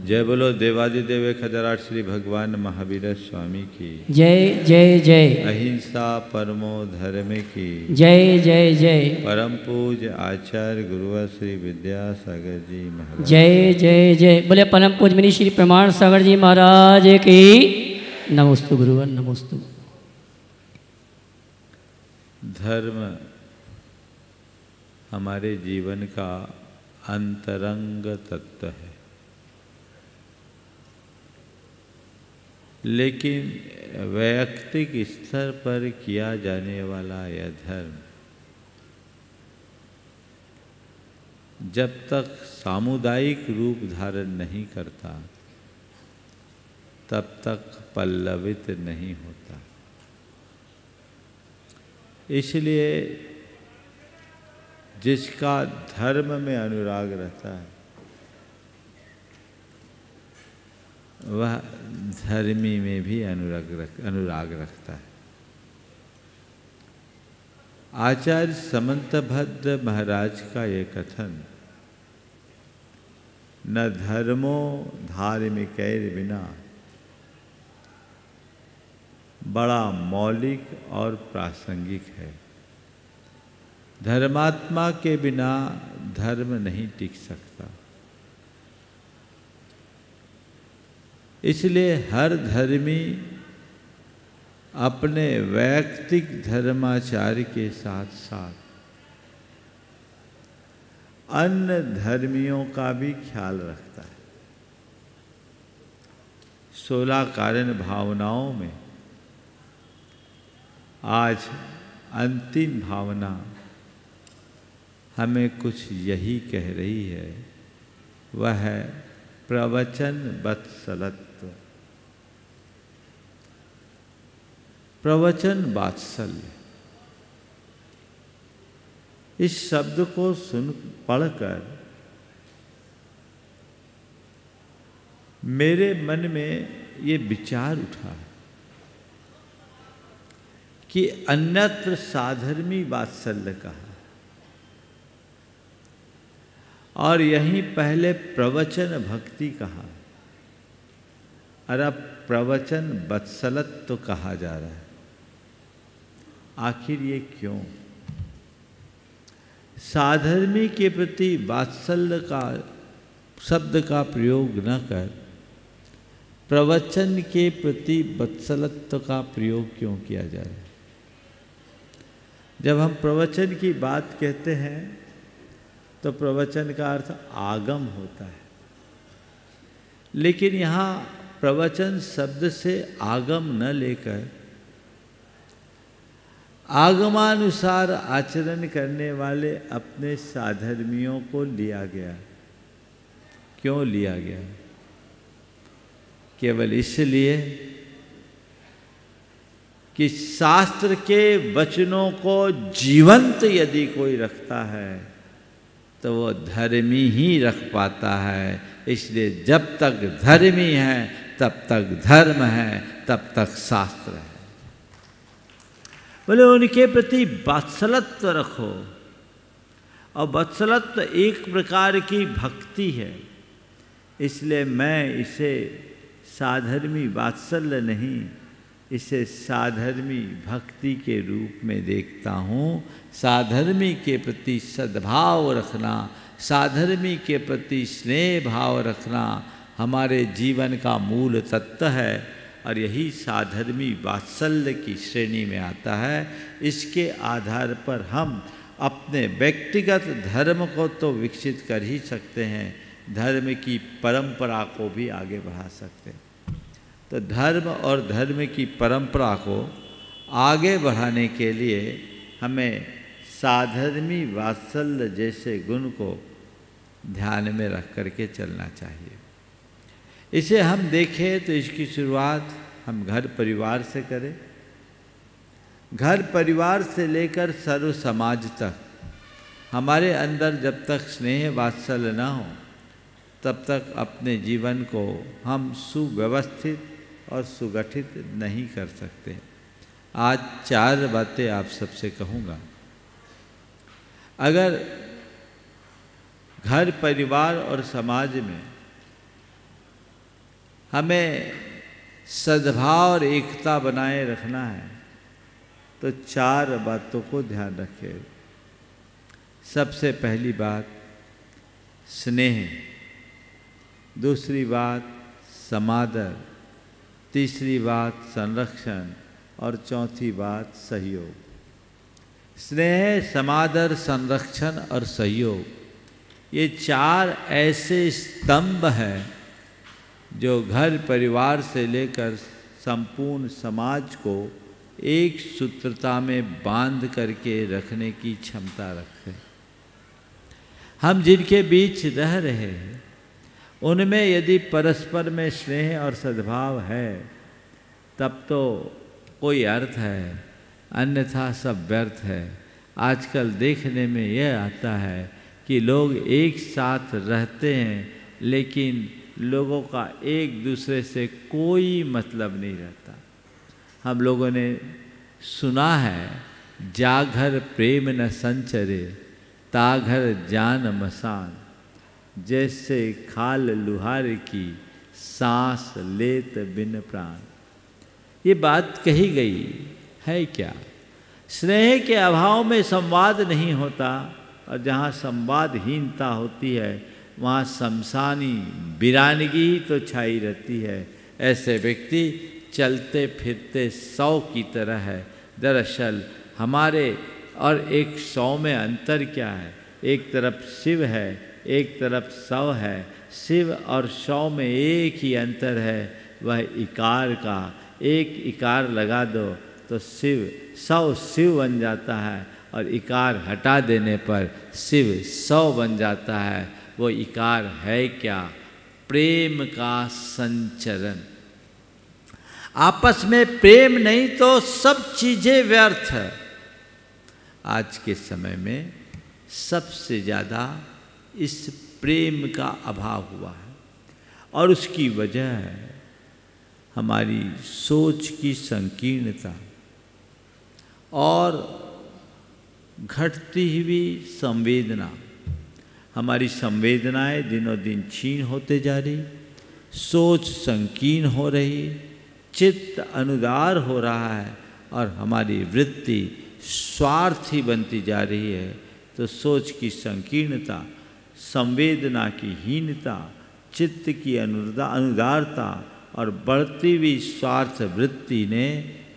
जय बोलो देवादिदेव खजराट श्री भगवान महावीर स्वामी की जय जय जय। अहिंसा परमो धर्म की जय जय जय। परम पूज्य आचार्य गुरुवर श्री विद्यासागर जी महाराज जय जय जय। बोले परम पूज्य मुनि श्री प्रमाण सागर जी महाराज की नमोस्तु गुरुवर नमोस्तु। धर्म हमारे जीवन का अंतरंग तत्व है, लेकिन वैयक्तिक स्तर पर किया जाने वाला यह धर्म जब तक सामुदायिक रूप धारण नहीं करता तब तक पल्लवित नहीं होता। इसलिए जिसका धर्म में अनुराग रहता है वह धर्मी में भी अनुराग रखता है। आचार्य समंतभद्र महाराज का ये कथन, न धर्मो धार्मिकैर बिना, बड़ा मौलिक और प्रासंगिक है। धर्मात्मा के बिना धर्म नहीं टिक सकता। इसलिए हर धर्मी अपने वैयक्तिक धर्माचार्य के साथ साथ अन्य धर्मियों का भी ख्याल रखता है। 16 कारण भावनाओं में आज अंतिम भावना हमें कुछ यही कह रही है, वह है प्रवचन वत्सलत्व। प्रवचन वात्सल्य, इस शब्द को पढ़कर मेरे मन में ये विचार उठा कि अन्यत्र साधर्मी वात्सल्य कहा और यहीं पहले प्रवचन भक्ति कहा और अब प्रवचन वत्सलत्व तो कहा जा रहा है। आखिर ये क्यों? साधर्मी के प्रति वात्सल्य का शब्द का प्रयोग न कर प्रवचन के प्रति वत्सलत्व का प्रयोग क्यों किया जा रहा है? जब हम प्रवचन की बात कहते हैं तो प्रवचन का अर्थ आगम होता है, लेकिन यहाँ प्रवचन शब्द से आगम न लेकर आगमानुसार आचरण करने वाले अपने साधर्मियों को लिया गया। क्यों लिया गया? केवल इसलिए कि शास्त्र के वचनों को जीवंत यदि कोई रखता है तो वो धर्मी ही रख पाता है। इसलिए जब तक धर्मी है तब तक धर्म है, तब तक शास्त्र है। बोले उनके प्रति वात्सलत्व रखो, और वात्सलत्व एक प्रकार की भक्ति है। इसलिए मैं इसे साधर्मी वात्सल्य नहीं, इसे साधर्मी भक्ति के रूप में देखता हूँ। साधर्मी के प्रति सद्भाव रखना, साधर्मी के प्रति स्नेह भाव रखना हमारे जीवन का मूल तत्व है, और यही साधर्मी वात्सल्य की श्रेणी में आता है। इसके आधार पर हम अपने व्यक्तिगत धर्म को तो विकसित कर ही सकते हैं, धर्म की परंपरा को भी आगे बढ़ा सकते हैं। तो धर्म और धर्म की परंपरा को आगे बढ़ाने के लिए हमें साधर्मी वात्सल्य जैसे गुण को ध्यान में रख करके चलना चाहिए। इसे हम देखें तो इसकी शुरुआत हम घर परिवार से करें। घर परिवार से लेकर सर्व समाज तक हमारे अंदर जब तक स्नेह वात्सल्य न हो तब तक अपने जीवन को हम सुव्यवस्थित और सुगठित नहीं कर सकते। आज 4 बातें आप सबसे कहूँगा। अगर घर परिवार और समाज में हमें सद्भाव और एकता बनाए रखना है तो 4 बातों को ध्यान रखें। सबसे पहली बात स्नेह, दूसरी बात समादर, तीसरी बात संरक्षण और चौथी बात सहयोग। स्नेह, समादर, संरक्षण और सहयोग, ये 4 ऐसे स्तंभ हैं जो घर परिवार से लेकर संपूर्ण समाज को एक सूत्रता में बांध करके रखने की क्षमता रखते हैं। हम जिनके बीच रह रहे हैं उनमें यदि परस्पर में स्नेह और सद्भाव है तब तो कोई अर्थ है, अन्यथा सब व्यर्थ है। आजकल देखने में यह आता है कि लोग एक साथ रहते हैं लेकिन लोगों का एक दूसरे से कोई मतलब नहीं रहता। हम लोगों ने सुना है, जाघर प्रेम न संचरे ताघर जान मसान, जैसे खाल लुहार की सांस लेत बिन प्राण। ये बात कही गई है क्या? स्नेह के अभाव में संवाद नहीं होता और जहाँ संवादहीनता होती है वहाँ शमशानी वीरानगी तो छाई रहती है। ऐसे व्यक्ति चलते फिरते 100 की तरह है। दरअसल हमारे और 100 में अंतर क्या है? एक तरफ शिव है, एक तरफ 100 है। शिव और 100 में एक ही अंतर है, वह इकार का। एक इकार लगा दो तो शिव 100 शिव बन जाता है और इकार हटा देने पर शिव 100 बन जाता है। वो इकार है क्या? प्रेम का संचरण। आपस में प्रेम नहीं तो सब चीजें व्यर्थ है। आज के समय में सबसे ज़्यादा इस प्रेम का अभाव हुआ है और उसकी वजह है हमारी सोच की संकीर्णता और घटती हुई संवेदना। हमारी संवेदनाएं दिनों दिन क्षीण होते जा रही, सोच संकीर्ण हो रही, चित्त अनुदार हो रहा है और हमारी वृत्ति स्वार्थी बनती जा रही है। तो सोच की संकीर्णता, संवेदना की हीनता, चित्त की अनुदारता और बढ़ती हुई स्वार्थ वृत्ति ने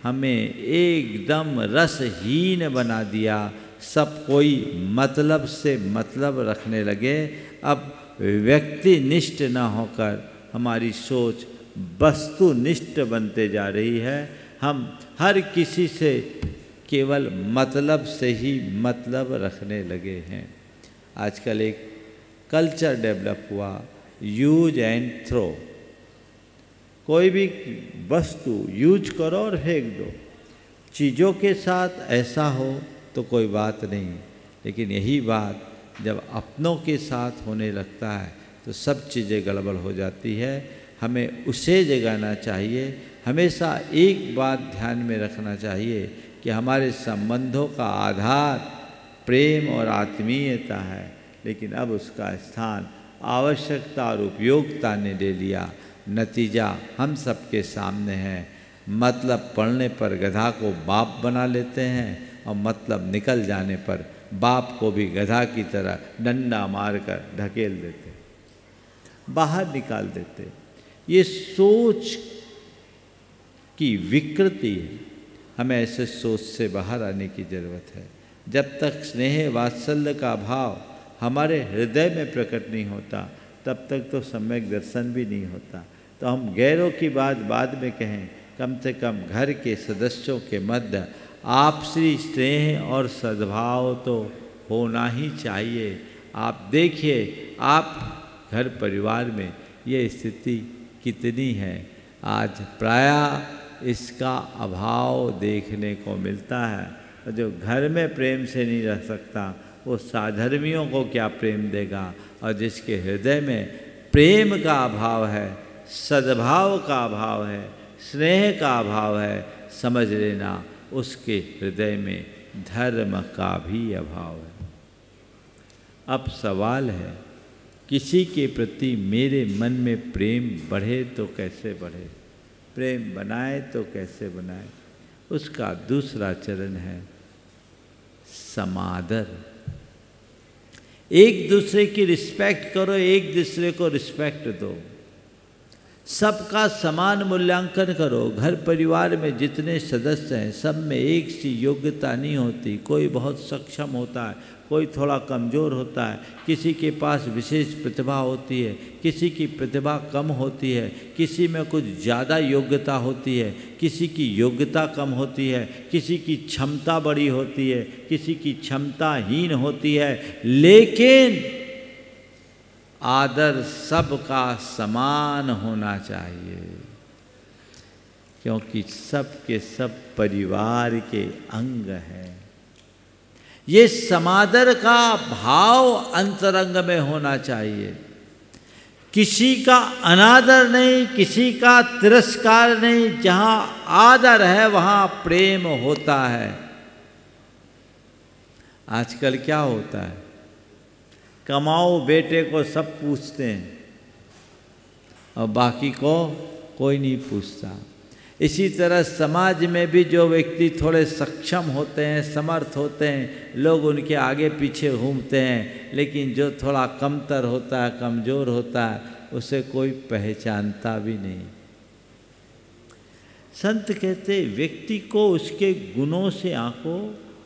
हमें एकदम रसहीन बना दिया। सब कोई मतलब से मतलब रखने लगे। अब व्यक्तिनिष्ठ न होकर हमारी सोच वस्तुनिष्ठ बनते जा रही है। हम हर किसी से केवल मतलब से ही मतलब रखने लगे हैं। आजकल एक कल्चर डेवलप हुआ, यूज एंड थ्रो। कोई भी वस्तु यूज करो और फेंक दो। चीज़ों के साथ ऐसा हो तो कोई बात नहीं, लेकिन यही बात जब अपनों के साथ होने लगता है तो सब चीज़ें गड़बड़ हो जाती है। हमें उसे जगाना चाहिए। हमेशा एक बात ध्यान में रखना चाहिए कि हमारे संबंधों का आधार प्रेम और आत्मीयता है, लेकिन अब उसका स्थान आवश्यकता और उपयोगिता ने ले लिया। नतीजा हम सबके सामने है। मतलब पड़ने पर गधा को बाप बना लेते हैं और मतलब निकल जाने पर बाप को भी गधा की तरह डंडा मारकर ढकेल देते, बाहर निकाल देते। ये सोच की विकृति है। हमें ऐसे सोच से बाहर आने की ज़रूरत है। जब तक स्नेह वात्सल्य का भाव हमारे हृदय में प्रकट नहीं होता तब तक तो सम्यक दर्शन भी नहीं होता। तो हम गैरों की बात बाद में कहें, कम से कम घर के सदस्यों के मध्य आपसी स्नेह और सद्भाव तो होना ही चाहिए। आप देखिए, आप घर परिवार में ये स्थिति कितनी है। आज प्रायः इसका अभाव देखने को मिलता है। और जो घर में प्रेम से नहीं रह सकता वो साधर्मियों को क्या प्रेम देगा। और जिसके हृदय में प्रेम का अभाव है, सद्भाव का अभाव है, स्नेह का अभाव है, समझ लेना उसके हृदय में धर्म का भी अभाव है। अब सवाल है किसी के प्रति मेरे मन में प्रेम बढ़े तो कैसे बढ़े, प्रेम बनाए तो कैसे बनाए। उसका दूसरा चरण है समादर। एक दूसरे की रिस्पेक्ट करो, एक दूसरे को रिस्पेक्ट दो, सबका समान मूल्यांकन करो। घर परिवार में जितने सदस्य हैं सब में एक सी योग्यता नहीं होती। कोई बहुत सक्षम होता है, कोई थोड़ा कमज़ोर होता है, किसी के पास विशेष प्रतिभा होती है, किसी की प्रतिभा कम होती है, किसी में कुछ ज़्यादा योग्यता होती है, किसी की योग्यता कम होती है, किसी की क्षमता बड़ी होती है, किसी की क्षमताहीन होती है। लेकिन आदर सबका समान होना चाहिए, क्योंकि सब के सब परिवार के अंग हैं। ये समादर का भाव अंतरंग में होना चाहिए। किसी का अनादर नहीं, किसी का तिरस्कार नहीं। जहाँ आदर है वहाँ प्रेम होता है। आजकल क्या होता है, कमाओ बेटे को सब पूछते हैं और बाकी को कोई नहीं पूछता। इसी तरह समाज में भी जो व्यक्ति थोड़े सक्षम होते हैं, समर्थ होते हैं, लोग उनके आगे पीछे घूमते हैं। लेकिन जो थोड़ा कमतर होता है, कमज़ोर होता है, उसे कोई पहचानता भी नहीं। संत कहते व्यक्ति को उसके गुणों से आंको,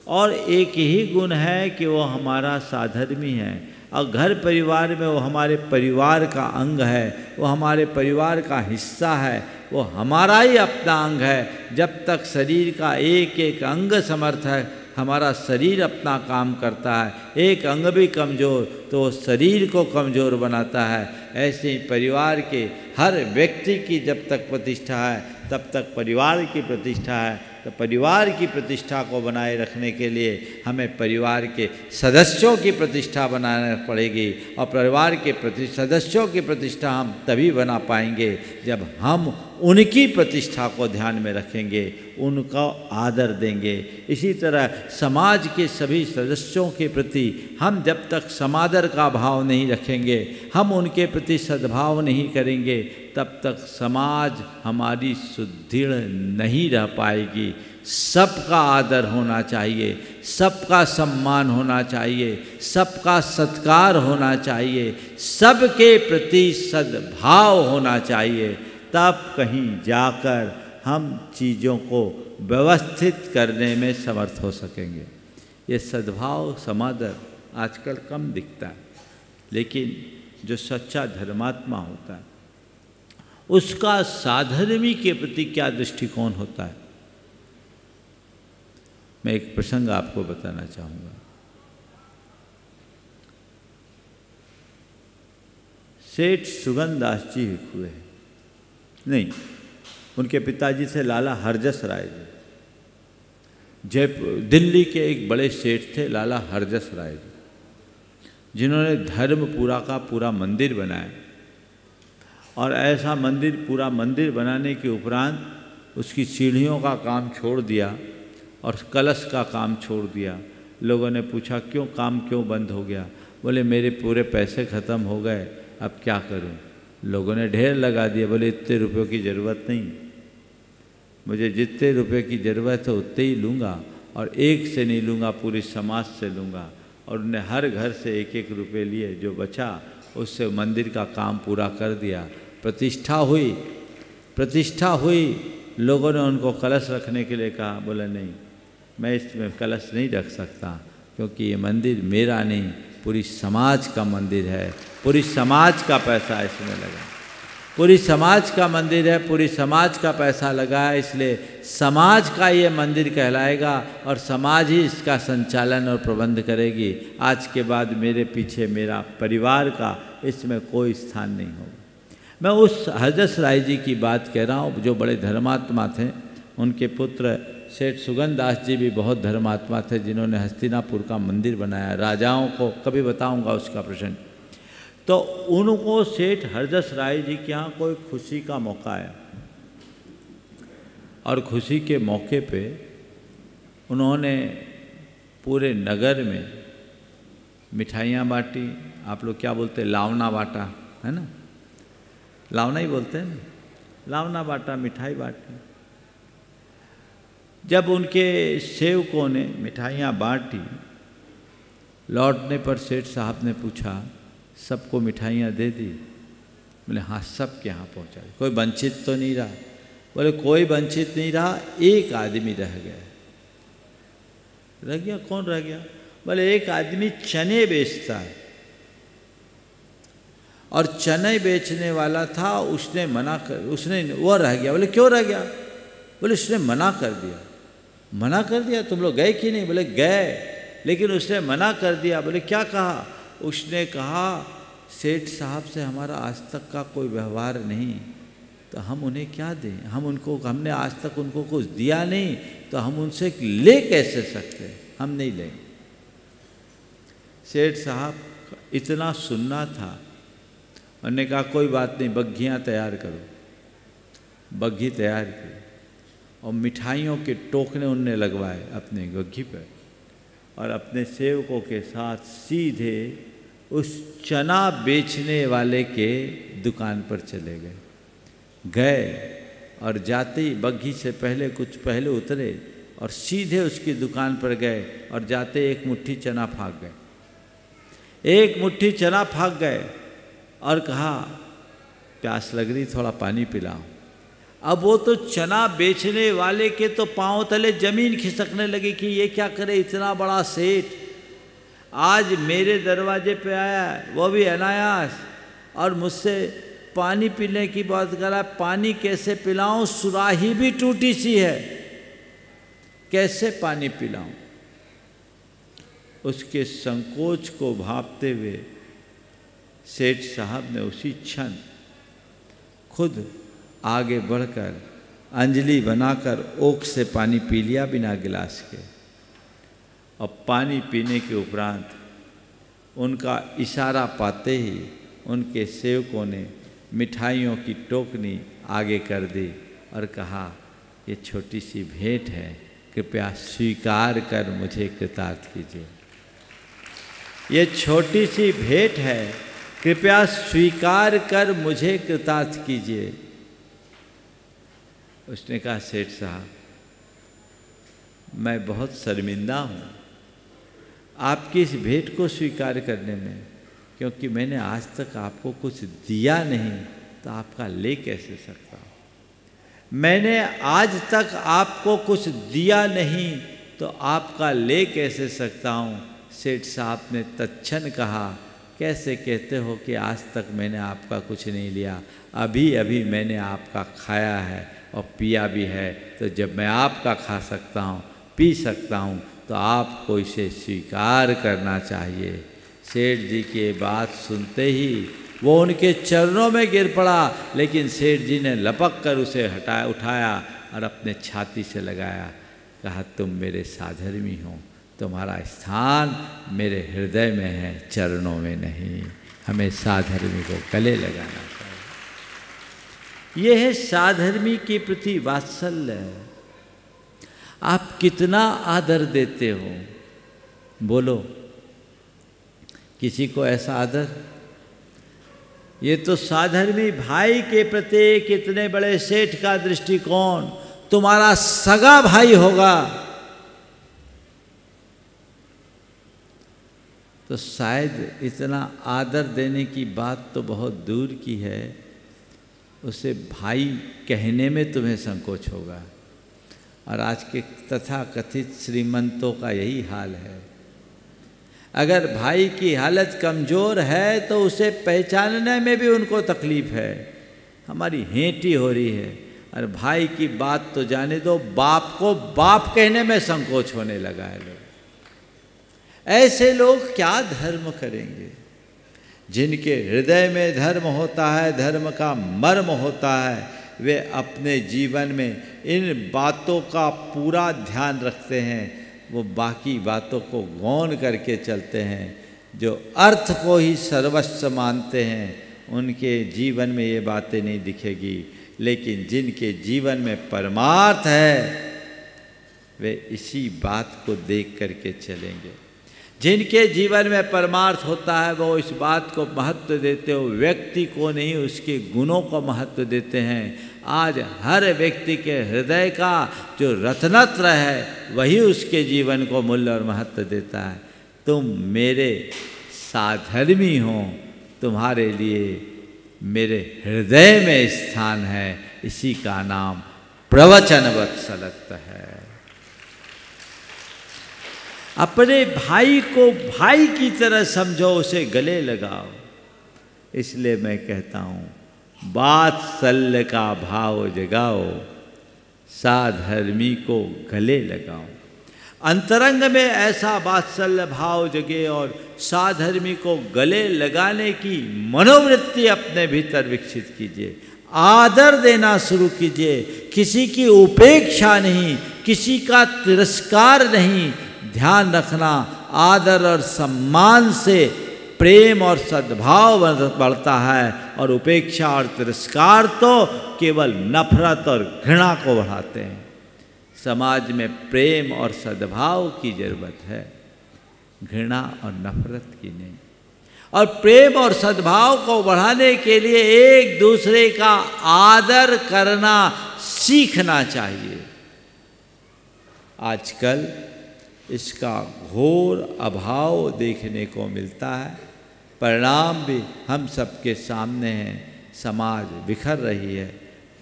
और एक ही गुण है कि वो हमारा साधर्मी है। और घर परिवार में वो हमारे परिवार का अंग है, वो हमारे परिवार का हिस्सा है, वो हमारा ही अपना अंग है। जब तक शरीर का एक एक अंग समर्थ है, हमारा शरीर अपना काम करता है। एक अंग भी कमज़ोर तो शरीर को कमज़ोर बनाता है। ऐसे ही परिवार के हर व्यक्ति की जब तक प्रतिष्ठा है तब तक परिवार की प्रतिष्ठा है। तो परिवार की प्रतिष्ठा को बनाए रखने के लिए हमें परिवार के सदस्यों की प्रतिष्ठा बनाना पड़ेगी। और परिवार के सदस्यों की प्रतिष्ठा हम तभी बना पाएंगे जब हम उनकी प्रतिष्ठा को ध्यान में रखेंगे, उनका आदर देंगे। इसी तरह समाज के सभी सदस्यों के प्रति हम जब तक समादर का भाव नहीं रखेंगे, हम उनके प्रति सद्भाव नहीं करेंगे, तब तक समाज हमारी सुदृढ़ नहीं रह पाएगी। सबका आदर होना चाहिए, सबका सम्मान होना चाहिए, सबका सत्कार होना चाहिए, सबके प्रति सद्भाव होना चाहिए। तब कहीं जाकर हम चीज़ों को व्यवस्थित करने में समर्थ हो सकेंगे। ये सद्भाव समादर आजकल कम दिखता है, लेकिन जो सच्चा धर्मात्मा होता है उसका साधर्मी के प्रति क्या दृष्टिकोण होता है। मैं एक प्रसंग आपको बताना चाहूँगा। सेठ सुगंधास जी हुए हैं, नहीं, उनके पिताजी थे लाला हरजस राय जी। जयपुर दिल्ली के एक बड़े सेठ थे लाला हरजस राय जी, जिन्होंने धर्मपुरा का पूरा मंदिर बनाया। और ऐसा मंदिर, पूरा मंदिर बनाने के उपरांत उसकी सीढ़ियों का काम छोड़ दिया और कलश का काम छोड़ दिया। लोगों ने पूछा काम क्यों बंद हो गया? बोले मेरे पूरे पैसे ख़त्म हो गए, अब क्या करूं? लोगों ने ढेर लगा दिया, बोले इतने रुपयों की ज़रूरत नहीं, मुझे जितने रुपए की ज़रूरत है उतने ही लूँगा, और एक से नहीं लूँगा, पूरे समाज से लूँगा। और उन्हें हर घर से एक एक रुपये लिए, जो बचा उससे मंदिर का काम पूरा कर दिया। प्रतिष्ठा हुई, लोगों ने उनको कलश रखने के लिए कहा, बोला नहीं, मैं इसमें कलश नहीं रख सकता, क्योंकि ये मंदिर मेरा नहीं, पूरी समाज का मंदिर है, पूरी समाज का पैसा इसमें लगा, पूरी समाज का मंदिर है, पूरी समाज का पैसा लगा है, इसलिए समाज का ये मंदिर कहलाएगा और समाज ही इसका संचालन और प्रबंध करेगी। आज के बाद मेरे पीछे मेरा परिवार का इसमें कोई स्थान नहीं होगा। मैं उस हरजस राय जी की बात कह रहा हूँ, जो बड़े धर्मात्मा थे। उनके पुत्र सेठ सुगंधास जी भी बहुत धर्मात्मा थे, जिन्होंने हस्तिनापुर का मंदिर बनाया। राजाओं को कभी बताऊंगा उसका प्रश्न। तो उनको सेठ हरजस राय जी के यहाँ कोई खुशी का मौका आया, और खुशी के मौके पे उन्होंने पूरे नगर में मिठाइयाँ बाँटी, आप लोग क्या बोलते हैं, लावना बाटा, है ना, लावना ही बोलते हैं ना, लावना बाटा, मिठाई बांटी। जब उनके सेवकों ने मिठाइयाँ बांटी, लौटने पर सेठ साहब ने पूछा, सबको मिठाइयाँ दे दी? बोले हाँ, सब के यहाँ पहुँचा दी, कोई वंचित तो नहीं रहा? बोले कोई वंचित नहीं रहा, एक आदमी रह गया। रह गया? कौन रह गया? बोले एक आदमी चने बेचता है और चने बेचने वाला था, उसने मना कर, उसने वो रह गया। बोले क्यों रह गया? बोले उसने मना कर दिया। मना कर दिया? तुम लोग गए कि नहीं? बोले गए, लेकिन उसने मना कर दिया। बोले क्या कहा? उसने कहा सेठ साहब से हमारा आज तक का कोई व्यवहार नहीं, तो हम उन्हें क्या दें? हमने आज तक उनको कुछ दिया नहीं, तो हम उनसे ले कैसे सकते? हम नहीं लेंगे। सेठ साहब इतना सुनना था, उन्होंने कहा कोई बात नहीं, बग्घियाँ तैयार करो। बग्घी तैयार की और मिठाइयों के टोकने उनने लगवाए अपने बग्घी पर, और अपने सेवकों के साथ सीधे उस चना बेचने वाले के दुकान पर चले गए और जाते ही बग्घी से पहले कुछ पहले उतरे और सीधे उसकी दुकान पर गए और जाते एक मुट्ठी चना फाँक गए। एक मुट्ठी चना फाँक गए और कहा प्यास लग रही, थोड़ा पानी पिलाओ। अब वो तो चना बेचने वाले के तो पांव तले जमीन खिसकने लगी कि ये क्या करे, इतना बड़ा सेठ आज मेरे दरवाजे पे आया, वो भी अनायास, और मुझसे पानी पीने की बात करा। पानी कैसे पिलाऊं? सुराही भी टूटी सी है, कैसे पानी पिलाऊं? उसके संकोच को भांपते हुए सेठ साहब ने उसी क्षण खुद आगे बढ़कर अंजलि बनाकर ओक से पानी पी लिया बिना गिलास के। और पानी पीने के उपरांत उनका इशारा पाते ही उनके सेवकों ने मिठाइयों की टोकनी आगे कर दी और कहा ये छोटी सी भेंट है, कृपया स्वीकार कर मुझे कृतार्थ कीजिए। ये छोटी सी भेंट है, कृपया स्वीकार कर मुझे कृतार्थ कीजिए। उसने कहा सेठ साहब मैं बहुत शर्मिंदा हूँ आपकी इस भेंट को स्वीकार करने में, क्योंकि मैंने आज तक आपको कुछ दिया नहीं, तो आपका ले कैसे सकता हूँ। मैंने आज तक आपको कुछ दिया नहीं तो आपका ले कैसे सकता हूँ। सेठ साहब ने तत्क्षण कहा कैसे कहते हो कि आज तक मैंने आपका कुछ नहीं लिया, अभी अभी मैंने आपका खाया है और पिया भी है, तो जब मैं आपका खा सकता हूँ पी सकता हूँ तो आपको इसे स्वीकार करना चाहिए। सेठ जी की बात सुनते ही वो उनके चरणों में गिर पड़ा, लेकिन सेठ जी ने लपक कर उसे उठाया और अपने छाती से लगाया। कहा तुम मेरे साधर्मी हो, तुम्हारा स्थान मेरे हृदय में है, चरणों में नहीं। हमें साधर्मी को गले लगाना चाहिए। यह है साधर्मी के प्रति वात्सल्य। आप कितना आदर देते हो? बोलो किसी को ऐसा आदर? ये तो साधर्मी भाई के प्रति कितने बड़े सेठ का दृष्टिकोण, तुम्हारा सगा भाई होगा तो शायद इतना आदर देने की बात तो बहुत दूर की है, उसे भाई कहने में तुम्हें संकोच होगा। और आज के तथा कथित श्रीमंतों का यही हाल है। अगर भाई की हालत कमज़ोर है तो उसे पहचानने में भी उनको तकलीफ़ है, हमारी हेंटी हो रही है। और भाई की बात तो जाने दो, बाप को बाप कहने में संकोच होने लगा है लोग। ऐसे लोग क्या धर्म करेंगे? जिनके हृदय में धर्म होता है, धर्म का मर्म होता है, वे अपने जीवन में इन बातों का पूरा ध्यान रखते हैं। वो बाकी बातों को गौन करके चलते हैं। जो अर्थ को ही सर्वस्व मानते हैं उनके जीवन में ये बातें नहीं दिखेगी, लेकिन जिनके जीवन में परमार्थ है वे इसी बात को देख करके चलेंगे। जिनके जीवन में परमार्थ होता है वो इस बात को महत्व देते हो, व्यक्ति को नहीं उसके गुणों को महत्व देते हैं। आज हर व्यक्ति के हृदय का जो रत्नत्र है वही उसके जीवन को मूल्य और महत्व देता है। तुम मेरे साधर्मी हो, तुम्हारे लिए मेरे हृदय में स्थान है, इसी का नाम प्रवचन वत्सलत्व है। अपने भाई को भाई की तरह समझो, उसे गले लगाओ। इसलिए मैं कहता हूँ वात्सल्य का भाव जगाओ, साधर्मी को गले लगाओ। अंतरंग में ऐसा वात्सल्य भाव जगे और साधर्मी को गले लगाने की मनोवृत्ति अपने भीतर विकसित कीजिए। आदर देना शुरू कीजिए, किसी की उपेक्षा नहीं, किसी का तिरस्कार नहीं। ध्यान रखना, आदर और सम्मान से प्रेम और सद्भाव बढ़ता है और उपेक्षा और तिरस्कार तो केवल नफरत और घृणा को बढ़ाते हैं। समाज में प्रेम और सद्भाव की जरूरत है, घृणा और नफरत की नहीं। और प्रेम और सद्भाव को बढ़ाने के लिए एक दूसरे का आदर करना सीखना चाहिए। आजकल इसका घोर अभाव देखने को मिलता है, परिणाम भी हम सबके सामने हैं। समाज बिखर रही है,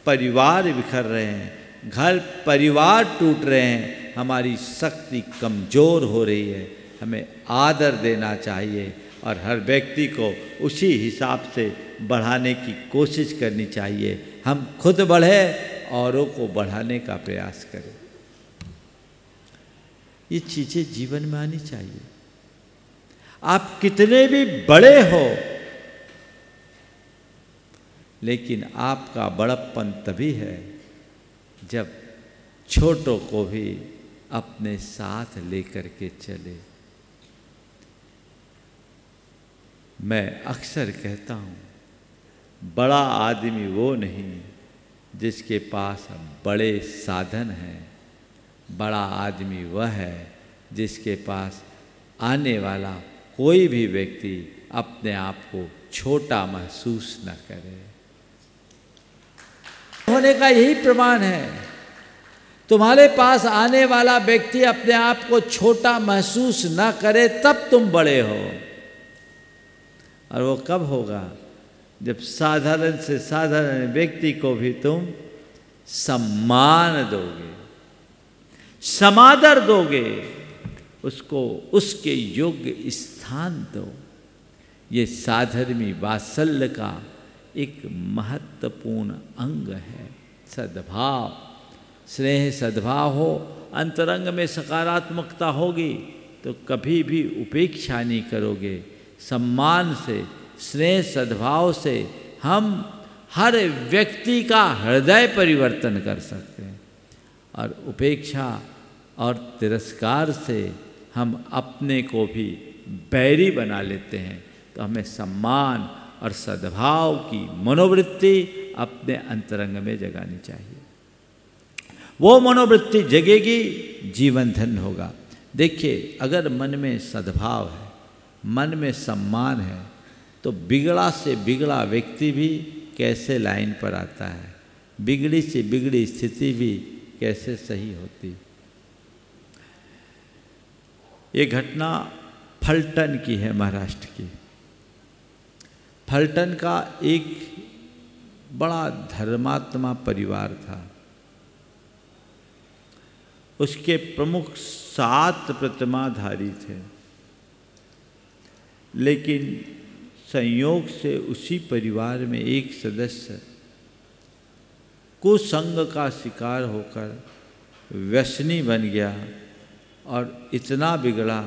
परिवार बिखर रहे हैं, घर परिवार टूट रहे हैं, हमारी शक्ति कमज़ोर हो रही है। हमें आदर देना चाहिए और हर व्यक्ति को उसी हिसाब से बढ़ाने की कोशिश करनी चाहिए। हम खुद बढ़े, औरों को बढ़ाने का प्रयास करें। ये चीज़ें जीवन में आनी चाहिए। आप कितने भी बड़े हो, लेकिन आपका बड़प्पन तभी है जब छोटों को भी अपने साथ लेकर के चले। मैं अक्सर कहता हूँ, बड़ा आदमी वो नहीं जिसके पास बड़े साधन हैं, बड़ा आदमी वह है जिसके पास आने वाला कोई भी व्यक्ति अपने आप को छोटा महसूस न करे। होने का यही प्रमाण है। तुम्हारे पास आने वाला व्यक्ति अपने आप को छोटा महसूस न करे तब तुम बड़े हो। और वो कब होगा? जब साधारण से साधारण व्यक्ति को भी तुम सम्मान दोगे, समादर दोगे, उसको उसके योग्य स्थान दो। ये साधर्मी वात्सल्य का एक महत्वपूर्ण अंग है। सद्भाव, स्नेह सद्भाव हो, अंतरंग में सकारात्मकता होगी तो कभी भी उपेक्षा नहीं करोगे। सम्मान से, स्नेह सद्भाव से हम हर व्यक्ति का हृदय परिवर्तन कर सकते हैं। और उपेक्षा और तिरस्कार से हम अपने को भी बैरी बना लेते हैं। तो हमें सम्मान और सद्भाव की मनोवृत्ति अपने अंतरंग में जगानी चाहिए। वो मनोवृत्ति जगेगी, जीवन धन्य होगा। देखिए, अगर मन में सद्भाव है, मन में सम्मान है, तो बिगड़ा से बिगड़ा व्यक्ति भी कैसे लाइन पर आता है, बिगड़ी से बिगड़ी स्थिति भी कैसे सही होती। ये घटना फलटन की है, महाराष्ट्र की। फलटन का एक बड़ा धर्मात्मा परिवार था। उसके प्रमुख 7 प्रतिमाधारी थे, लेकिन संयोग से उसी परिवार में एक सदस्य कुसंग का शिकार होकर व्यसनी बन गया और इतना बिगड़ा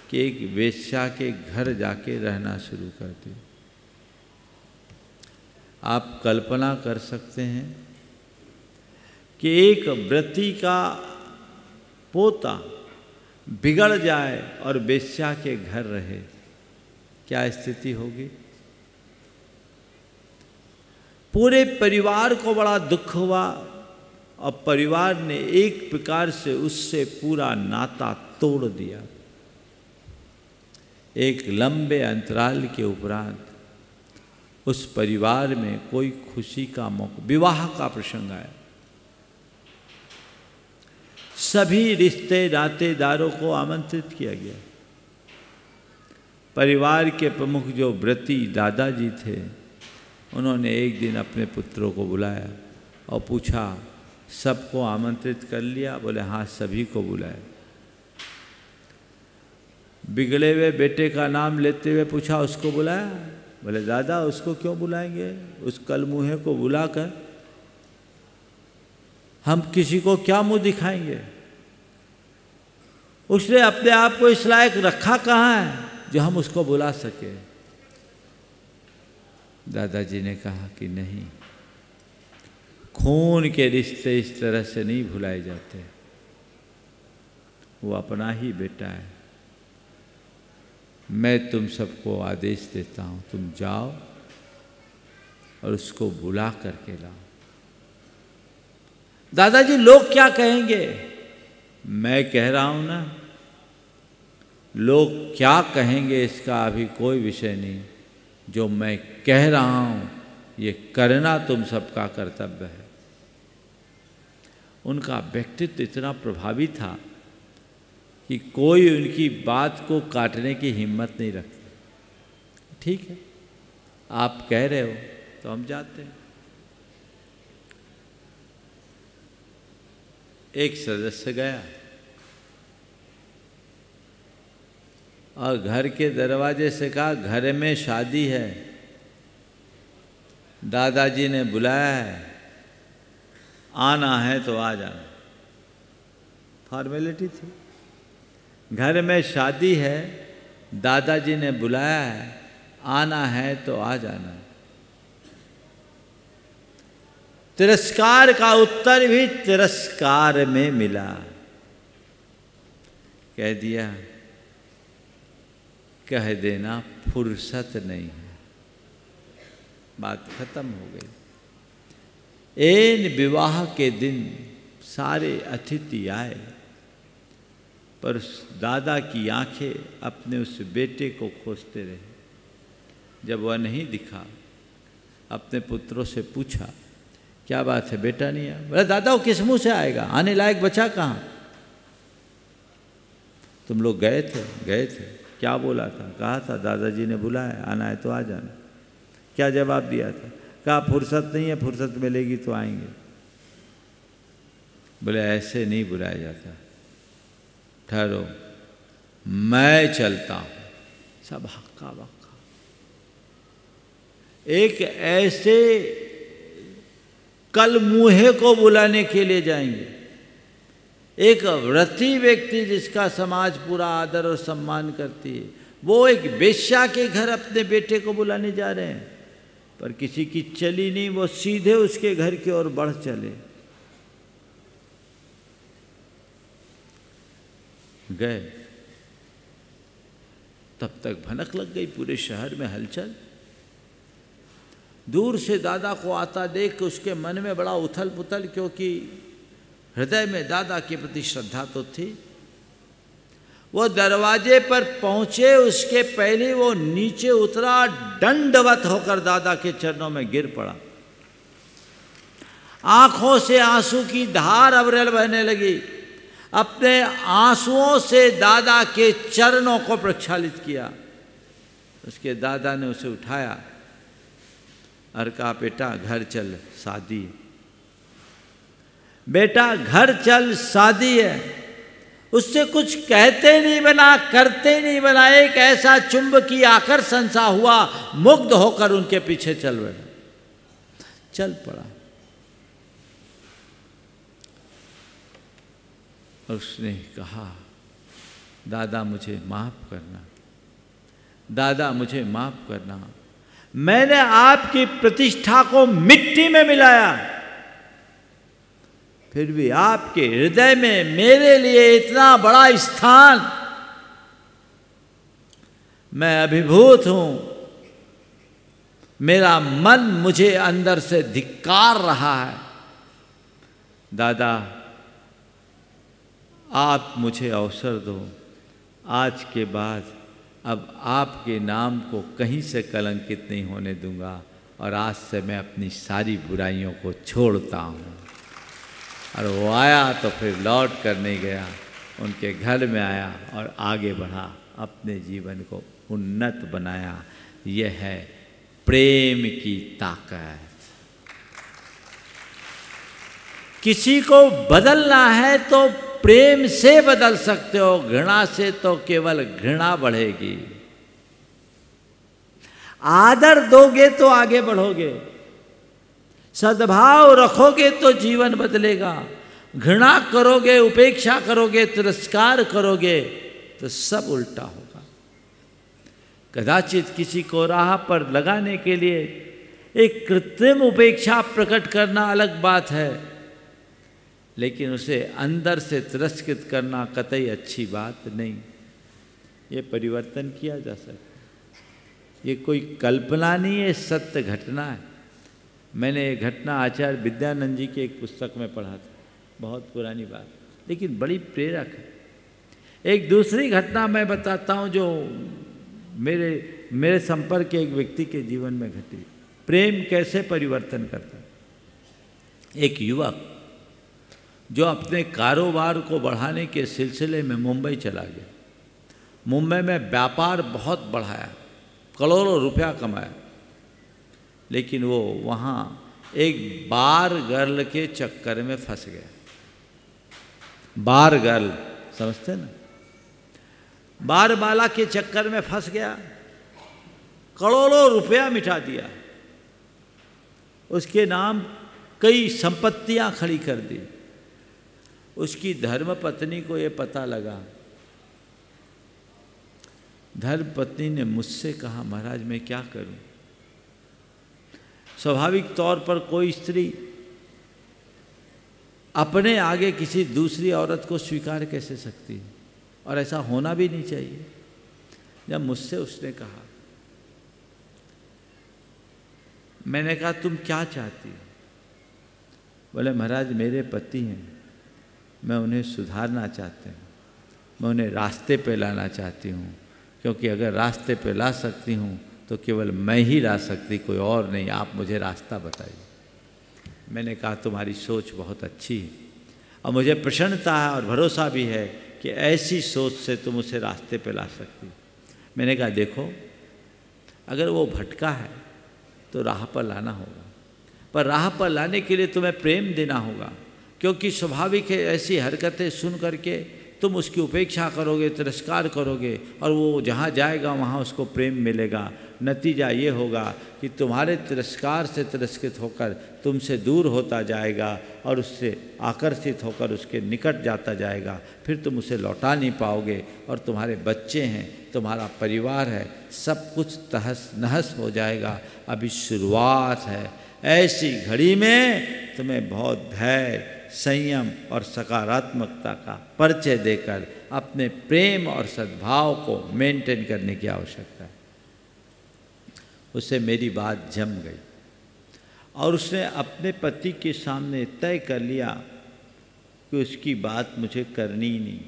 कि एक वेश्या के घर जाके रहना शुरू कर दी। आप कल्पना कर सकते हैं कि एक व्रती का पोता बिगड़ जाए और वेश्या के घर रहे, क्या स्थिति होगी। पूरे परिवार को बड़ा दुख हुआ और परिवार ने एक प्रकार से उससे पूरा नाता तोड़ दिया। एक लंबे अंतराल के उपरांत उस परिवार में कोई खुशी का मौका, विवाह का प्रसंग आया। सभी रिश्ते नातेदारों को आमंत्रित किया गया। परिवार के प्रमुख जो व्रती दादाजी थे, उन्होंने एक दिन अपने पुत्रों को बुलाया और पूछा, सबको आमंत्रित कर लिया? बोले हाँ, सभी को बुलाया। बिगड़े हुए बेटे का नाम लेते हुए पूछा, उसको बुलाया? बोले दादा, उसको क्यों बुलाएंगे? उस कलमुहे को बुलाकर हम किसी को क्या मुंह दिखाएंगे? उसने अपने आप को इस लायक रखा कहाँ है जो हम उसको बुला सके? दादाजी ने कहा कि नहीं, खून के रिश्ते इस तरह से नहीं भुलाए जाते। वो अपना ही बेटा है। मैं तुम सबको आदेश देता हूँ, तुम जाओ और उसको बुला करके लाओ। दादाजी, लोग क्या कहेंगे? मैं कह रहा हूँ ना, लोग क्या कहेंगे इसका अभी कोई विषय नहीं। जो मैं कह रहा हूँ ये करना तुम सबका कर्तव्य है। उनका व्यक्तित्व इतना प्रभावी था कि कोई उनकी बात को काटने की हिम्मत नहीं रखता। ठीक है, आप कह रहे हो तो हम जाते हैं। एक सदस्य गया और घर के दरवाजे से कहा, घर में शादी है, दादाजी ने बुलाया है, आना है तो आ जाना। फॉर्मेलिटी थी। घर में शादी है, दादाजी ने बुलाया है, आना है तो आ जाना। तिरस्कार का उत्तर भी तिरस्कार में मिला। कह दिया, कह देना फुर्सत नहीं है। बात खत्म हो गई। एन विवाह के दिन सारे अतिथि आए, पर उस दादा की आंखें अपने उस बेटे को खोजते रहे। जब वह नहीं दिखा, अपने पुत्रों से पूछा, क्या बात है, बेटा नहीं आया? बोला, दादा वो किस मुंह से आएगा, आने लायक बचा कहाँ? तुम लोग गए थे? गए थे। क्या बोला था? कहा था दादाजी ने बुलाया, आना है तो आ जाना। क्या जवाब दिया था? कहा फुर्सत नहीं है, फुर्सत मिलेगी तो आएंगे। बोले ऐसे नहीं बुलाया जाता, ठहरो मैं चलता हूं। सब हक्का बक्का। एक ऐसे कल मुहे को बुलाने के लिए जाएंगे, एक व्रती व्यक्ति जिसका समाज पूरा आदर और सम्मान करती है, वो एक वेश्या के घर अपने बेटे को बुलाने जा रहे हैं। पर किसी की चली नहीं, वो सीधे उसके घर की ओर बढ़ चले। गए, तब तक भनक लग गई, पूरे शहर में हलचल। दूर से दादा को आता देख उसके मन में बड़ा उथल पुथल, क्योंकि हृदय में दादा के प्रति श्रद्धा तो थी। वो दरवाजे पर पहुंचे, उसके पहले वो नीचे उतरा, दंडवत होकर दादा के चरणों में गिर पड़ा। आंखों से आंसू की धार अविरल बहने लगी। अपने आंसुओं से दादा के चरणों को प्रक्षालित किया। उसके दादा ने उसे उठाया और कहा, बेटा घर चल, शादी। बेटा घर चल, शादी है। उससे कुछ कहते नहीं बना, करते नहीं बना, एक ऐसा चुंबकीय आकर्षण सा हुआ, मुग्ध होकर उनके पीछे चल बैठा, चल पड़ा। और उसने कहा, दादा मुझे माफ करना, दादा मुझे माफ करना, मैंने आपकी प्रतिष्ठा को मिट्टी में मिलाया, फिर भी आपके हृदय में मेरे लिए इतना बड़ा स्थान, मैं अभिभूत हूं। मेरा मन मुझे अंदर से धिक्कार रहा है। दादा आप मुझे अवसर दो, आज के बाद अब आपके नाम को कहीं से कलंकित नहीं होने दूंगा और आज से मैं अपनी सारी बुराइयों को छोड़ता हूँ। और वो आया तो फिर लौट कर नहीं गया, उनके घर में आया और आगे बढ़ा, अपने जीवन को उन्नत बनाया। यह है प्रेम की ताकत। किसी को बदलना है तो प्रेम से बदल सकते हो, घृणा से तो केवल घृणा बढ़ेगी। आदर दोगे तो आगे बढ़ोगे, सद्भाव रखोगे तो जीवन बदलेगा। घृणा करोगे, उपेक्षा करोगे, तिरस्कार करोगे तो सब उल्टा होगा। कदाचित किसी को राह पर लगाने के लिए एक कृत्रिम उपेक्षा प्रकट करना अलग बात है, लेकिन उसे अंदर से तिरस्कृत करना कतई अच्छी बात नहीं। ये परिवर्तन किया जा सकता है। ये कोई कल्पना नहीं है, सत्य घटना है। मैंने ये घटना आचार्य विद्यानंद जी की एक पुस्तक में पढ़ा था, बहुत पुरानी बात, लेकिन बड़ी प्रेरक है। एक दूसरी घटना मैं बताता हूँ जो मेरे संपर्क के एक व्यक्ति के जीवन में घटी। प्रेम कैसे परिवर्तन करता है। एक युवक जो अपने कारोबार को बढ़ाने के सिलसिले में मुंबई चला गया, मुंबई में व्यापार बहुत बढ़ाया, करोड़ों रुपया कमाया, लेकिन वो वहाँ एक बार गर्ल के चक्कर में फंस गया। बार गर्ल समझते ना, बार बाला के चक्कर में फंस गया, करोड़ों रुपया मिटा दिया, उसके नाम कई संपत्तियां खड़ी कर दी। उसकी धर्मपत्नी को ये पता लगा। धर्मपत्नी ने मुझसे कहा, महाराज मैं क्या करूं। स्वाभाविक तौर पर कोई स्त्री अपने आगे किसी दूसरी औरत को स्वीकार कैसे सकती है, और ऐसा होना भी नहीं चाहिए। जब मुझसे उसने कहा, मैंने कहा तुम क्या चाहती हो। बोले महाराज मेरे पति हैं, मैं उन्हें सुधारना चाहती हूँ, मैं उन्हें रास्ते पे लाना चाहती हूँ, क्योंकि अगर रास्ते पे ला सकती हूँ तो केवल मैं ही ला सकती, कोई और नहीं, आप मुझे रास्ता बताइए। मैंने कहा तुम्हारी सोच बहुत अच्छी है और मुझे प्रसन्नता है और भरोसा भी है कि ऐसी सोच से तुम उसे रास्ते पे ला सकती। मैंने कहा देखो, अगर वो भटका है तो राह पर लाना होगा, पर राह पर लाने के लिए तुम्हें प्रेम देना होगा, क्योंकि स्वाभाविक है ऐसी हरकतें सुन करके तुम उसकी उपेक्षा करोगे, तिरस्कार करोगे, और वो जहाँ जाएगा वहाँ उसको प्रेम मिलेगा। नतीजा ये होगा कि तुम्हारे तिरस्कार से तिरस्कृत होकर तुमसे दूर होता जाएगा और उससे आकर्षित होकर उसके निकट जाता जाएगा। फिर तुम उसे लौटा नहीं पाओगे और तुम्हारे बच्चे हैं, तुम्हारा परिवार है, सब कुछ तहस नहस हो जाएगा। अभी शुरुआत है। ऐसी घड़ी में तुम्हें बहुत धैर्य, संयम और सकारात्मकता का परिचय देकर अपने प्रेम और सद्भाव को मेंटेन करने की आवश्यकता है। उसे मेरी बात जम गई और उसने अपने पति के सामने तय कर लिया कि उसकी बात मुझे करनी ही नहीं।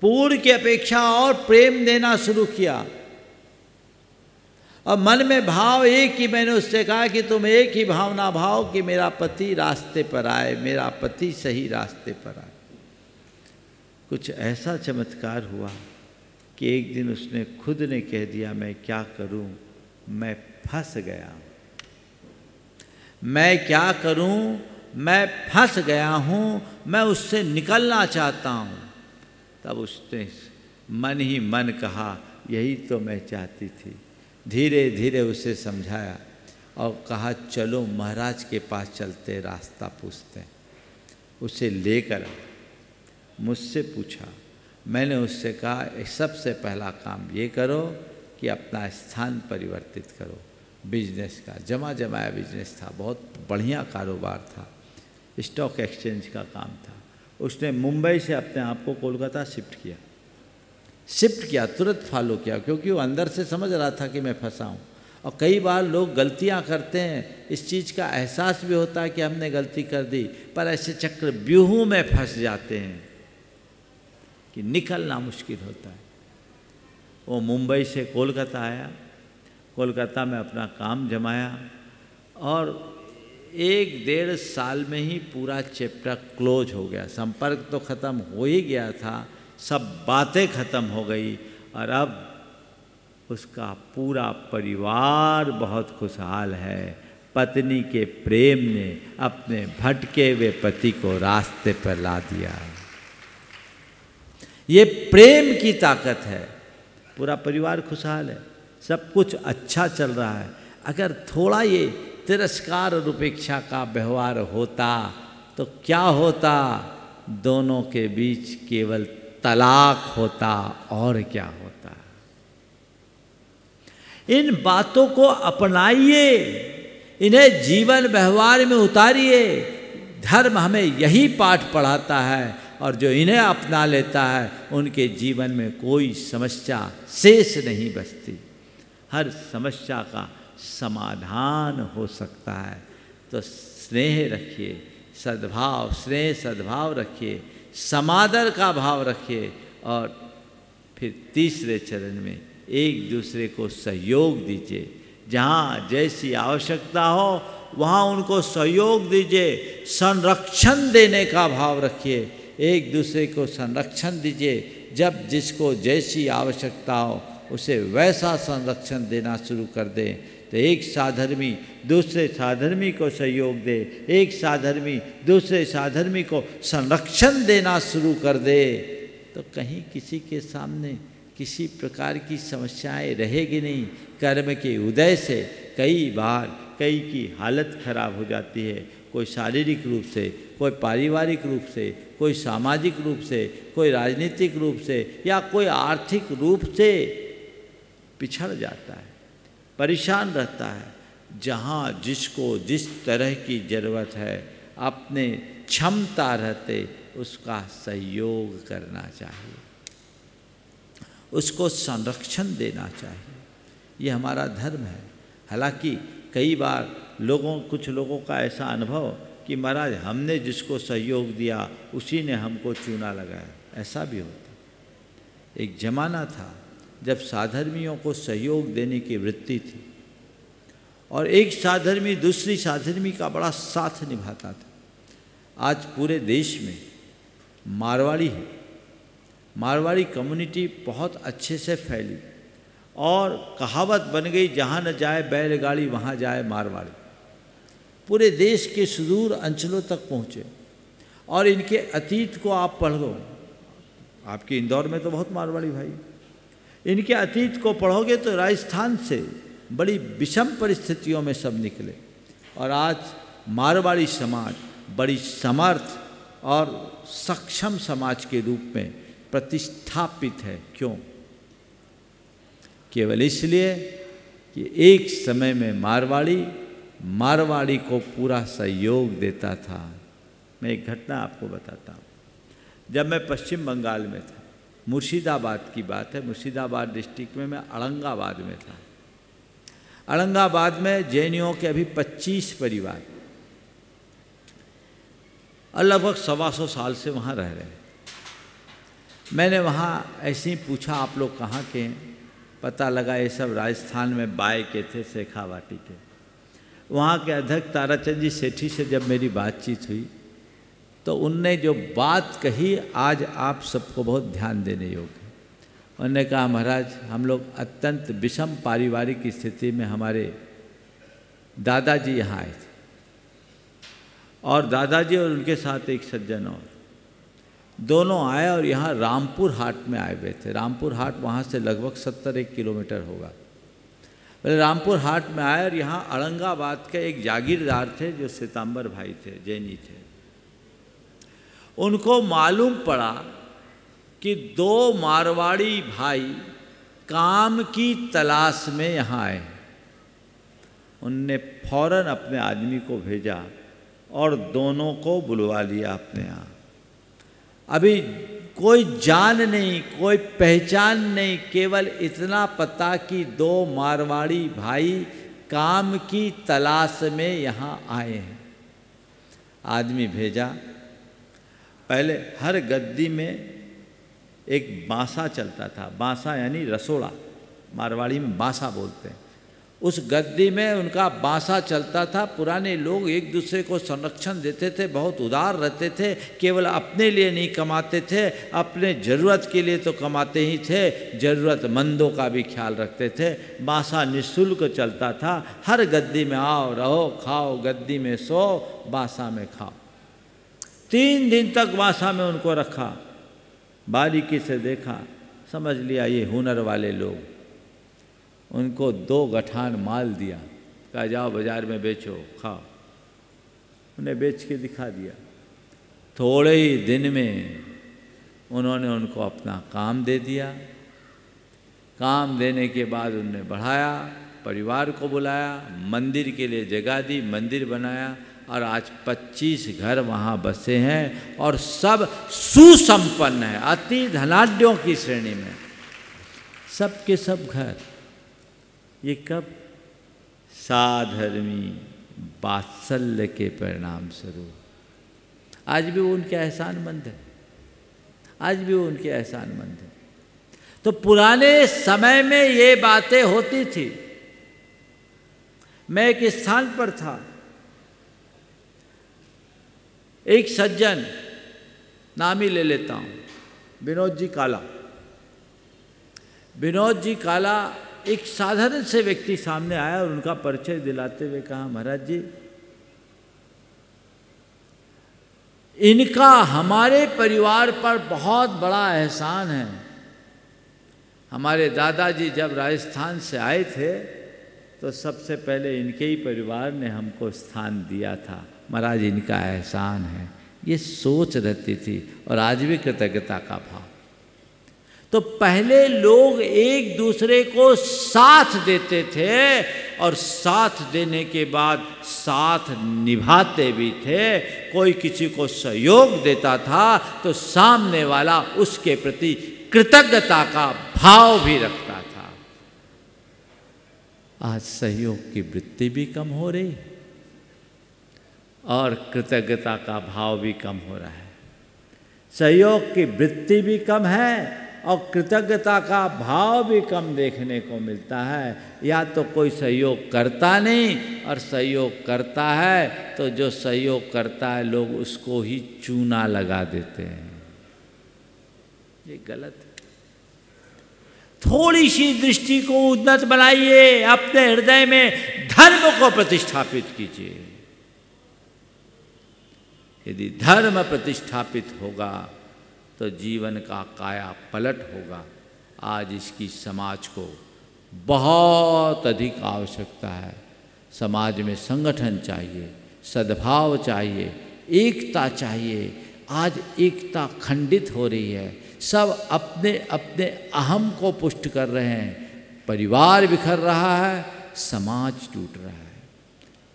पूर्व की अपेक्षा और प्रेम देना शुरू किया और मन में भाव एक ही, मैंने उससे कहा कि तुम एक ही भावना भाव कि मेरा पति रास्ते पर आए, मेरा पति सही रास्ते पर आए। कुछ ऐसा चमत्कार हुआ कि एक दिन उसने खुद ने कह दिया, मैं क्या करूं, मैं फंस गया, मैं क्या करूं, मैं फंस गया हूं, मैं उससे निकलना चाहता हूं। तब उसने मन ही मन कहा, यही तो मैं चाहती थी। धीरे धीरे उसे समझाया और कहा चलो महाराज के पास चलते, रास्ता पूछते हैं। उसे लेकर मुझसे पूछा, मैंने उससे कहा सबसे पहला काम ये करो कि अपना स्थान परिवर्तित करो। बिजनेस का जमा जमाया बिजनेस था, बहुत बढ़िया कारोबार था, स्टॉक एक्सचेंज का काम था। उसने मुंबई से अपने आप को कोलकाता शिफ्ट किया, तुरंत फॉलो किया, क्योंकि वो अंदर से समझ रहा था कि मैं फंसा हूँ। और कई बार लोग गलतियाँ करते हैं, इस चीज़ का एहसास भी होता है कि हमने गलती कर दी, पर ऐसे चक्र व्यूहों में फंस जाते हैं कि निकलना मुश्किल होता है। वो मुंबई से कोलकाता आया, कोलकाता में अपना काम जमाया और 1-1.5 साल में ही पूरा चैप्टर क्लोज हो गया। संपर्क तो ख़त्म हो ही गया था, सब बातें ख़त्म हो गई और अब उसका पूरा परिवार बहुत खुशहाल है। पत्नी के प्रेम ने अपने भटके हुए पति को रास्ते पर ला दिया। ये प्रेम की ताकत है। पूरा परिवार खुशहाल है, सब कुछ अच्छा चल रहा है। अगर थोड़ा ये तिरस्कार और उपेक्षा का व्यवहार होता तो क्या होता? दोनों के बीच केवल तलाक होता और क्या होता। इन बातों को अपनाइए, इन्हें जीवन व्यवहार में उतारिए। धर्म हमें यही पाठ पढ़ाता है और जो इन्हें अपना लेता है उनके जीवन में कोई समस्या शेष नहीं बचती। हर समस्या का समाधान हो सकता है। तो स्नेह रखिए, सद्भाव, स्नेह सद्भाव रखिए, समादर का भाव रखिए और फिर तीसरे चरण में एक दूसरे को सहयोग दीजिए। जहाँ जैसी आवश्यकता हो वहाँ उनको सहयोग दीजिए। संरक्षण देने का भाव रखिए, एक दूसरे को संरक्षण दीजिए। जब जिसको जैसी आवश्यकता हो उसे वैसा संरक्षण देना शुरू कर दें तो एक साधर्मी दूसरे साधर्मी को सहयोग दे, एक साधर्मी दूसरे साधर्मी को संरक्षण देना शुरू कर दे तो कहीं किसी के सामने किसी प्रकार की समस्याएं रहेगी नहीं। कर्म के उदय से कई बार कई की हालत खराब हो जाती है, कोई शारीरिक रूप से, कोई पारिवारिक रूप से, कोई सामाजिक रूप से, कोई राजनीतिक रूप से या कोई आर्थिक रूप से पिछड़ जाता है, परेशान रहता है। जहाँ जिसको जिस तरह की ज़रूरत है अपने क्षमता रहते उसका सहयोग करना चाहिए, उसको संरक्षण देना चाहिए। ये हमारा धर्म है। हालांकि कई बार कुछ लोगों का ऐसा अनुभव कि महाराज हमने जिसको सहयोग दिया उसी ने हमको चूना लगाया, ऐसा भी होता। एक ज़माना था जब साधर्मियों को सहयोग देने की वृत्ति थी और एक साधर्मी दूसरी साधर्मी का बड़ा साथ निभाता था। आज पूरे देश में मारवाड़ी है, मारवाड़ी कम्युनिटी बहुत अच्छे से फैली और कहावत बन गई, जहाँ न जाए बैलगाड़ी वहाँ जाए मारवाड़ी। पूरे देश के सुदूर अंचलों तक पहुँचे और इनके अतीत को आप पढ़ लो। आपके इंदौर में तो बहुत मारवाड़ी भाई, इनके अतीत को पढ़ोगे तो राजस्थान से बड़ी विषम परिस्थितियों में सब निकले और आज मारवाड़ी समाज बड़ी समर्थ और सक्षम समाज के रूप में प्रतिष्ठापित है। क्यों? केवल इसलिए कि एक समय में मारवाड़ी को पूरा सहयोग देता था। मैं एक घटना आपको बताता हूँ। जब मैं पश्चिम बंगाल में था, मुर्शिदाबाद की बात है, मुर्शिदाबाद डिस्ट्रिक्ट में मैं औरंगाबाद में था। औरंगाबाद में जैनियों के अभी 25 परिवार और लगभग 125 साल से वहाँ रह रहे हैं। मैंने वहाँ ऐसे ही पूछा, आप लोग कहाँ के हैं? पता लगा ये सब राजस्थान में बाय के थे, शेखावाटी के। वहाँ के अध्यक्ष ताराचंद जी सेठी से जब मेरी बातचीत हुई तो उनने जो बात कही आज आप सबको बहुत ध्यान देने योग्य है। उन्होंने कहा, महाराज हम लोग अत्यंत विषम पारिवारिक स्थिति में, हमारे दादाजी यहाँ आए थे और दादाजी और उनके साथ एक सज्जन और दोनों आए और यहाँ रामपुर हाट में आए हुए थे। रामपुर हाट वहाँ से लगभग 70-1 किलोमीटर होगा। रामपुर हाट में आए और यहाँ औरंगाबाद के एक जागीरदार थे जो श्वेतांबर भाई थे, जैनी थे। उनको मालूम पड़ा कि 2 मारवाड़ी भाई काम की तलाश में यहाँ आए। उनने फौरन अपने आदमी को भेजा और दोनों को बुलवा लिया अपने यहाँ। अभी कोई जान नहीं, कोई पहचान नहीं, केवल इतना पता कि 2 मारवाड़ी भाई काम की तलाश में यहाँ आए हैं। आदमी भेजा, पहले हर गद्दी में एक बांसा चलता था। बांसा यानी रसोड़ा, मारवाड़ी में बांसा बोलते हैं। उस गद्दी में उनका बांसा चलता था। पुराने लोग एक दूसरे को संरक्षण देते थे, बहुत उदार रहते थे, केवल अपने लिए नहीं कमाते थे, अपने ज़रूरत के लिए तो कमाते ही थे, ज़रूरतमंदों का भी ख्याल रखते थे। बांसा निःशुल्क चलता था। हर गद्दी में आओ, रहो, खाओ, गद्दी में सो, बांसा में खाओ। 3 दिन तक बांसा में उनको रखा, बारीकी से देखा, समझ लिया ये हुनर वाले लोग। उनको 2 गठान माल दिया, कहा जाओ बाजार में बेचो, खाओ। उन्हें बेच के दिखा दिया। थोड़े ही दिन में उन्होंने उनको अपना काम दे दिया। काम देने के बाद उन्होंने बढ़ाया, परिवार को बुलाया, मंदिर के लिए जगह दी, मंदिर बनाया और आज 25 घर वहाँ बसे हैं और सब सुसंपन्न है, अति धनाढ्यों की श्रेणी में, सब के सब घर। ये कब? साधर्मी वात्सल्य के परिणाम स्वरूप। आज भी वो उनके एहसानमंद है, आज भी वो उनके एहसानमंद है। तो पुराने समय में ये बातें होती थी। मैं एक स्थान पर था, एक सज्जन, नाम ही ले लेता हूँ, विनोद जी काला। विनोद जी काला एक साधारण से व्यक्ति सामने आया और उनका परिचय दिलाते हुए कहा, महाराज जी, इनका हमारे परिवार पर बहुत बड़ा एहसान है। हमारे दादाजी जब राजस्थान से आए थे तो सबसे पहले इनके ही परिवार ने हमको स्थान दिया था। महाराज, इनका एहसान है। ये सोच रहती थी और आज भी कृतज्ञता का भाव। तो पहले लोग एक दूसरे को साथ देते थे और साथ देने के बाद साथ निभाते भी थे। कोई किसी को सहयोग देता था तो सामने वाला उसके प्रति कृतज्ञता का भाव भी रखता था। आज सहयोग की वृत्ति भी कम हो रही और कृतज्ञता का भाव भी कम हो रहा है। सहयोग की वृत्ति भी कम है और कृतज्ञता का भाव भी कम देखने को मिलता है। या तो कोई सहयोग करता नहीं और सहयोग करता है तो जो सहयोग करता है लोग उसको ही चूना लगा देते हैं। ये गलत है। थोड़ी सी दृष्टि को उन्नत बनाइए, अपने हृदय में धर्म को प्रतिष्ठापित कीजिए। यदि धर्म प्रतिष्ठापित होगा तो जीवन का काया पलट होगा। आज इसकी समाज को बहुत अधिक आवश्यकता है। समाज में संगठन चाहिए, सद्भाव चाहिए, एकता चाहिए। आज एकता खंडित हो रही है, सब अपने अपने अहम को पुष्ट कर रहे हैं। परिवार बिखर रहा है, समाज टूट रहा है।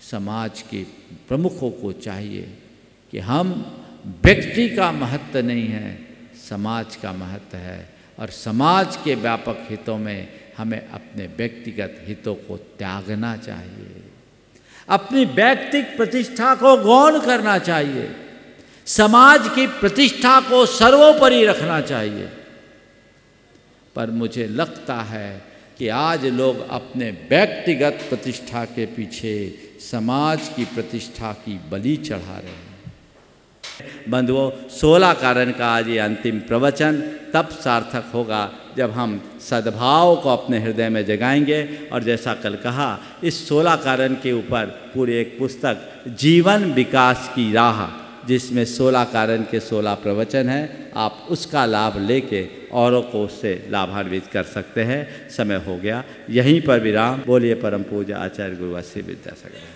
समाज के प्रमुखों को चाहिए कि हम व्यक्ति का महत्व नहीं है, समाज का महत्व है और समाज के व्यापक हितों में हमें अपने व्यक्तिगत हितों को त्यागना चाहिए। अपनी व्यक्तिगत प्रतिष्ठा को गौण करना चाहिए। समाज की प्रतिष्ठा को सर्वोपरि रखना चाहिए। पर मुझे लगता है कि आज लोग अपने व्यक्तिगत प्रतिष्ठा के पीछे समाज की प्रतिष्ठा की बलि चढ़ा रहे हैं। बंधुओं, 16 कारण का आज ये अंतिम प्रवचन तब सार्थक होगा जब हम सद्भाव को अपने हृदय में जगाएंगे। और जैसा कल कहा, इस 16 कारण के ऊपर पूरी एक पुस्तक जीवन विकास की राह, जिसमें 16 कारण के 16 प्रवचन हैं, आप उसका लाभ लेके औरों को उससे लाभान्वित कर सकते हैं। समय हो गया, यहीं पर विराम। बोलिए परम पूज्य आचार्य गुरु श्री विद्यासागर।